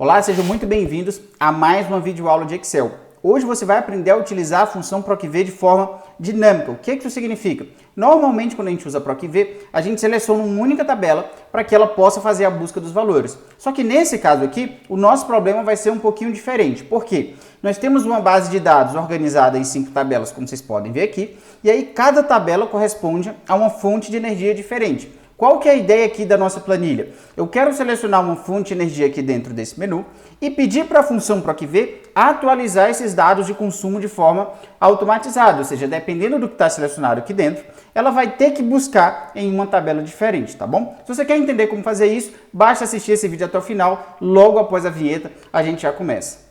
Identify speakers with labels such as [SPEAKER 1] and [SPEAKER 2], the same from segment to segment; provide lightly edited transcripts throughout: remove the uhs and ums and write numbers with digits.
[SPEAKER 1] Olá, sejam muito bem-vindos a mais uma videoaula de Excel. Hoje você vai aprender a utilizar a função PROC-V de forma dinâmica. O que isso significa? Normalmente, quando a gente usa PROC-V, a gente seleciona uma única tabela para que ela possa fazer a busca dos valores. Só que nesse caso aqui, o nosso problema vai ser um pouquinho diferente. Por quê? Nós temos uma base de dados organizada em 5 tabelas, como vocês podem ver aqui, e aí cada tabela corresponde a uma fonte de energia diferente. Qual que é a ideia aqui da nossa planilha? Eu quero selecionar uma fonte de energia aqui dentro desse menu e pedir para a função PROC-V atualizar esses dados de consumo de forma automatizada, ou seja, dependendo do que está selecionado aqui dentro, ela vai ter que buscar em uma tabela diferente, tá bom? Se você quer entender como fazer isso, basta assistir esse vídeo até o final, logo após a vinheta a gente já começa.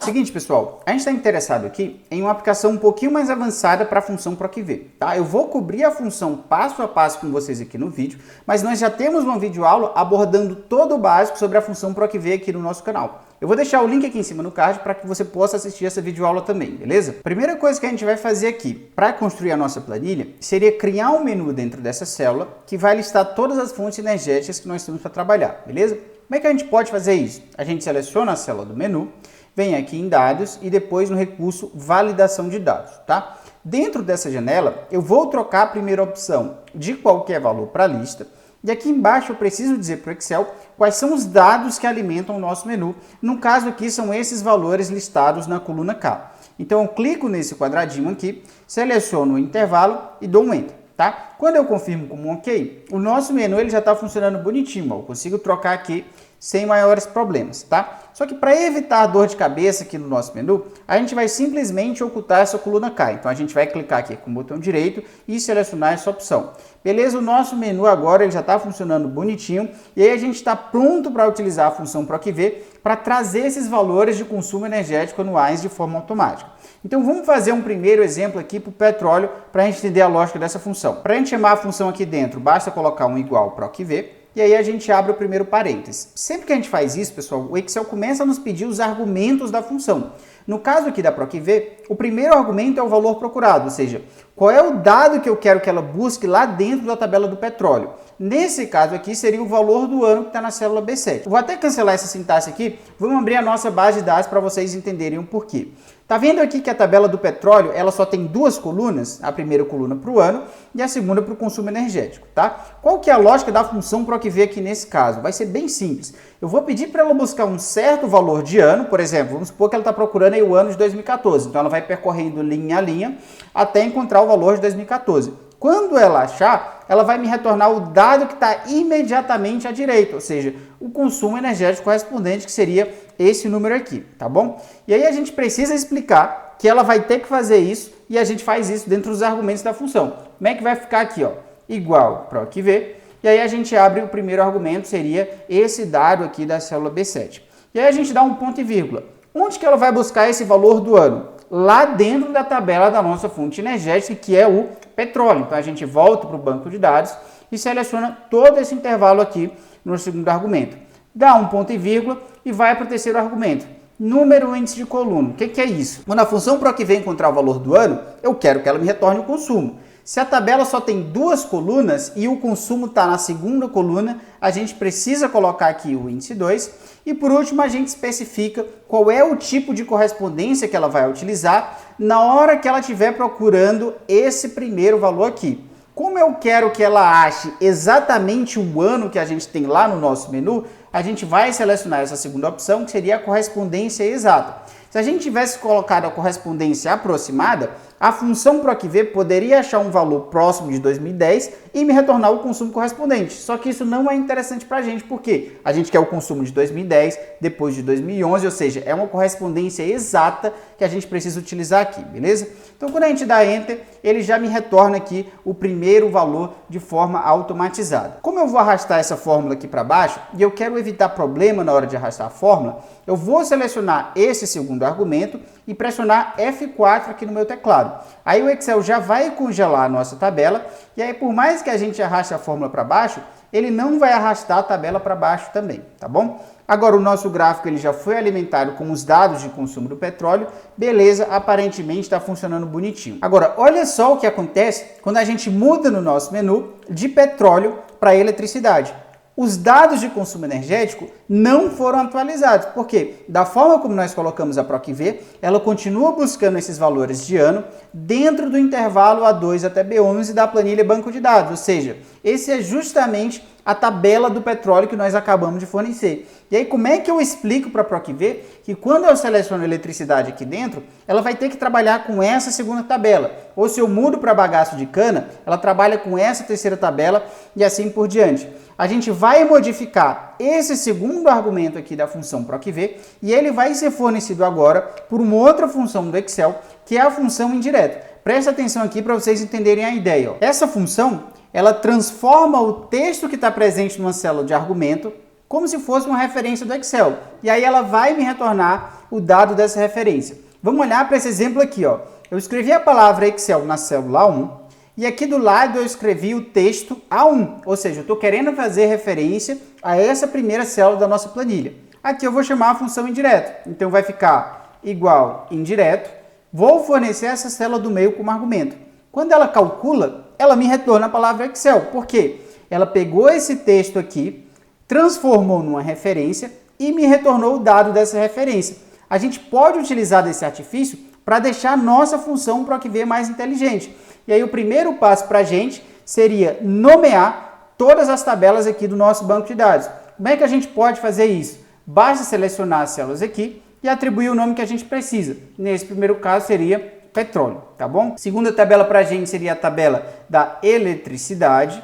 [SPEAKER 1] Seguinte, pessoal, a gente está interessado aqui em uma aplicação um pouquinho mais avançada para a função PROC-V, tá? Eu vou cobrir a função passo a passo com vocês aqui no vídeo, mas nós já temos uma videoaula abordando todo o básico sobre a função PROC-V aqui no nosso canal. Eu vou deixar o link aqui em cima no card para que você possa assistir essa videoaula também, beleza? Primeira coisa que a gente vai fazer aqui para construir a nossa planilha seria criar um menu dentro dessa célula que vai listar todas as fontes energéticas que nós temos para trabalhar, beleza? Como é que a gente pode fazer isso? A gente seleciona a célula do menu, vem aqui em dados e depois no recurso validação de dados, tá? Dentro dessa janela, eu vou trocar a primeira opção de qualquer valor para a lista e aqui embaixo eu preciso dizer para o Excel quais são os dados que alimentam o nosso menu. No caso aqui são esses valores listados na coluna K. Então eu clico nesse quadradinho aqui, seleciono o intervalo e dou um Enter, tá? Quando eu confirmo como um OK, o nosso menu ele já está funcionando bonitinho, ó. Eu consigo trocar aqui sem maiores problemas, tá? Só que para evitar dor de cabeça aqui no nosso menu, a gente vai simplesmente ocultar essa coluna K. Então a gente vai clicar aqui com o botão direito e selecionar essa opção. Beleza? O nosso menu agora ele já está funcionando bonitinho e aí a gente está pronto para utilizar a função PROC-V para trazer esses valores de consumo energético anuais de forma automática. Então vamos fazer um primeiro exemplo aqui para o petróleo para a gente entender a lógica dessa função. Para a gente chamar a função aqui dentro, basta colocar um igual PROC-V. E aí a gente abre o primeiro parênteses. Sempre que a gente faz isso, pessoal, o Excel começa a nos pedir os argumentos da função. No caso aqui da PROC-V, o primeiro argumento é o valor procurado, ou seja, qual é o dado que eu quero que ela busque lá dentro da tabela do petróleo. Nesse caso aqui seria o valor do ano que está na célula B7. Eu vou até cancelar essa sintaxe aqui, vamos abrir a nossa base de dados para vocês entenderem o porquê. Tá vendo aqui que a tabela do petróleo, ela só tem duas colunas, a primeira coluna para o ano e a segunda para o consumo energético, tá? Qual que é a lógica da função PROC-V aqui nesse caso? Vai ser bem simples. Eu vou pedir para ela buscar um certo valor de ano, por exemplo, vamos supor que ela está procurando aí o ano de 2014, então ela vai percorrendo linha a linha até encontrar o valor de 2014. Quando ela achar, ela vai me retornar o dado que está imediatamente à direita, ou seja, o consumo energético correspondente, que seria esse número aqui, tá bom? E aí a gente precisa explicar que ela vai ter que fazer isso e a gente faz isso dentro dos argumentos da função. Como é que vai ficar aqui, ó? Igual PROC-V, e aí a gente abre o primeiro argumento, seria esse dado aqui da célula B7. E aí a gente dá um ponto e vírgula. Onde que ela vai buscar esse valor do ano? Lá dentro da tabela da nossa fonte energética, que é o petróleo. Então a gente volta para o banco de dados e seleciona todo esse intervalo aqui no segundo argumento. Dá um ponto e vírgula e vai para o terceiro argumento. Número índice de coluna. O que é isso? Quando a função PROC-V encontrar o valor do ano, eu quero que ela me retorne o consumo. Se a tabela só tem duas colunas e o consumo está na segunda coluna, a gente precisa colocar aqui o índice 2. E por último, a gente especifica qual é o tipo de correspondência que ela vai utilizar na hora que ela estiver procurando esse primeiro valor aqui. Como eu quero que ela ache exatamente o ano que a gente tem lá no nosso menu, a gente vai selecionar essa segunda opção, que seria a correspondência exata. Se a gente tivesse colocado a correspondência aproximada, a função PROC-V poderia achar um valor próximo de 2010 e me retornar o consumo correspondente. Só que isso não é interessante para a gente, porque a gente quer o consumo de 2010, depois de 2011, ou seja, é uma correspondência exata que a gente precisa utilizar aqui, beleza? Então, quando a gente dá Enter, ele já me retorna aqui o primeiro valor de forma automatizada. Como eu vou arrastar essa fórmula aqui para baixo, e eu quero evitar problema na hora de arrastar a fórmula, eu vou selecionar esse segundo argumento e pressionar F4 aqui no meu teclado. congelado. Aí o Excel já vai congelar a nossa tabela, e aí por mais que a gente arraste a fórmula para baixo, ele não vai arrastar a tabela para baixo também, tá bom? Agora o nosso gráfico ele já foi alimentado com os dados de consumo do petróleo, beleza, aparentemente está funcionando bonitinho. Agora, olha só o que acontece quando a gente muda no nosso menu de petróleo para eletricidade. Os dados de consumo energético não foram atualizados, porque da forma como nós colocamos a PROC-V, ela continua buscando esses valores de ano dentro do intervalo A2 até B11 da planilha banco de dados, ou seja, esse é justamente a tabela do petróleo que nós acabamos de fornecer. E aí como é que eu explico para a PROC-V que quando eu seleciono eletricidade aqui dentro, ela vai ter que trabalhar com essa segunda tabela, ou se eu mudo para bagaço de cana, ela trabalha com essa terceira tabela e assim por diante. A gente vai modificar esse segundo argumento aqui da função PROC-V e ele vai ser fornecido agora por uma outra função do Excel, que é a função indireta. Presta atenção aqui para vocês entenderem a ideia. Ó. Essa função, ela transforma o texto que está presente numa célula de argumento como se fosse uma referência do Excel. E aí ela vai me retornar o dado dessa referência. Vamos olhar para esse exemplo aqui. Ó. Eu escrevi a palavra Excel na célula A1. E aqui do lado eu escrevi o texto A1, ou seja, eu estou querendo fazer referência a essa primeira célula da nossa planilha. Aqui eu vou chamar a função indireta, então vai ficar igual indireto, vou fornecer essa célula do meio como argumento. Quando ela calcula, ela me retorna a palavra Excel, por quê? Ela pegou esse texto aqui, transformou numa referência e me retornou o dado dessa referência. A gente pode utilizar desse artifício para deixar a nossa função PROC-V mais inteligente. E aí o primeiro passo para a gente seria nomear todas as tabelas aqui do nosso banco de dados. Como é que a gente pode fazer isso? Basta selecionar as células aqui e atribuir o nome que a gente precisa. Nesse primeiro caso seria petróleo, tá bom? Segunda tabela para a gente seria a tabela da eletricidade.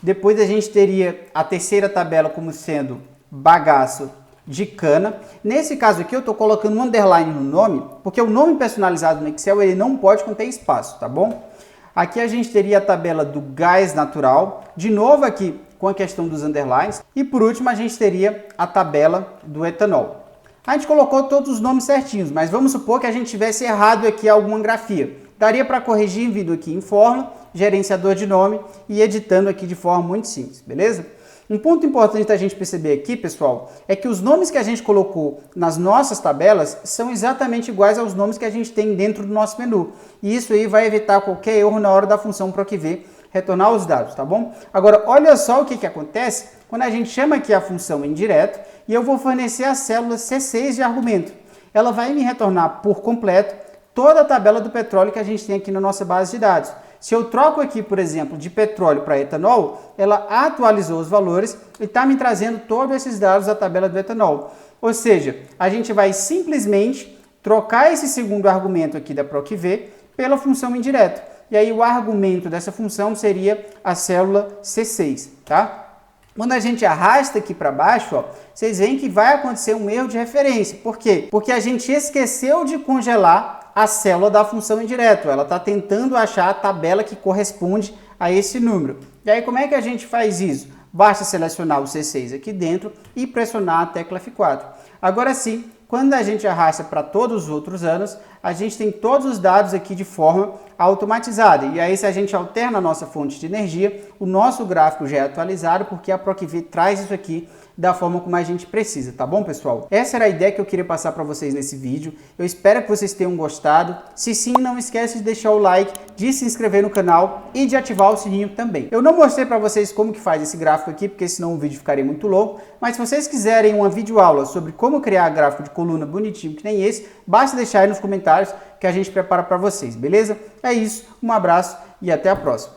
[SPEAKER 1] Depois a gente teria a terceira tabela como sendo bagaço de cana. Nesse caso aqui eu estou colocando um underline no nome, porque o nome personalizado no Excel ele não pode conter espaço, tá bom? Aqui a gente teria a tabela do gás natural, de novo aqui com a questão dos underlines. E por último a gente teria a tabela do etanol. A gente colocou todos os nomes certinhos, mas vamos supor que a gente tivesse errado aqui alguma grafia. Daria para corrigir vindo aqui em fórmula, gerenciador de nome e editando aqui de forma muito simples, beleza? Um ponto importante da gente perceber aqui, pessoal, é que os nomes que a gente colocou nas nossas tabelas são exatamente iguais aos nomes que a gente tem dentro do nosso menu. E isso aí vai evitar qualquer erro na hora da função PROC-V retornar os dados, tá bom? Agora, olha só o que acontece quando a gente chama aqui a função indireto e eu vou fornecer a célula C6 de argumento. Ela vai me retornar por completo toda a tabela do petróleo que a gente tem aqui na nossa base de dados. Se eu troco aqui, por exemplo, de petróleo para etanol, ela atualizou os valores e está me trazendo todos esses dados da tabela do etanol. Ou seja, a gente vai simplesmente trocar esse segundo argumento aqui da PROC-V pela função indireta. E aí o argumento dessa função seria a célula C6, tá? Quando a gente arrasta aqui para baixo, ó, vocês veem que vai acontecer um erro de referência. Por quê? Porque a gente esqueceu de congelar a célula da função indireta. Ela está tentando achar a tabela que corresponde a esse número. E aí como é que a gente faz isso? Basta selecionar o C6 aqui dentro e pressionar a tecla F4. Agora sim, quando a gente arrasta para todos os outros anos, a gente tem todos os dados aqui de forma automatizada. E aí se a gente alterna a nossa fonte de energia, o nosso gráfico já é atualizado porque a PROC-V traz isso aqui da forma como a gente precisa, tá bom, pessoal? Essa era a ideia que eu queria passar para vocês nesse vídeo. Eu espero que vocês tenham gostado. Se sim, não esquece de deixar o like, de se inscrever no canal e de ativar o sininho também. Eu não mostrei para vocês como que faz esse gráfico aqui, porque senão o vídeo ficaria muito longo, mas se vocês quiserem uma videoaula sobre como criar gráfico de coluna bonitinho que nem esse, basta deixar aí nos comentários que a gente prepara para vocês, beleza? É isso, um abraço e até a próxima.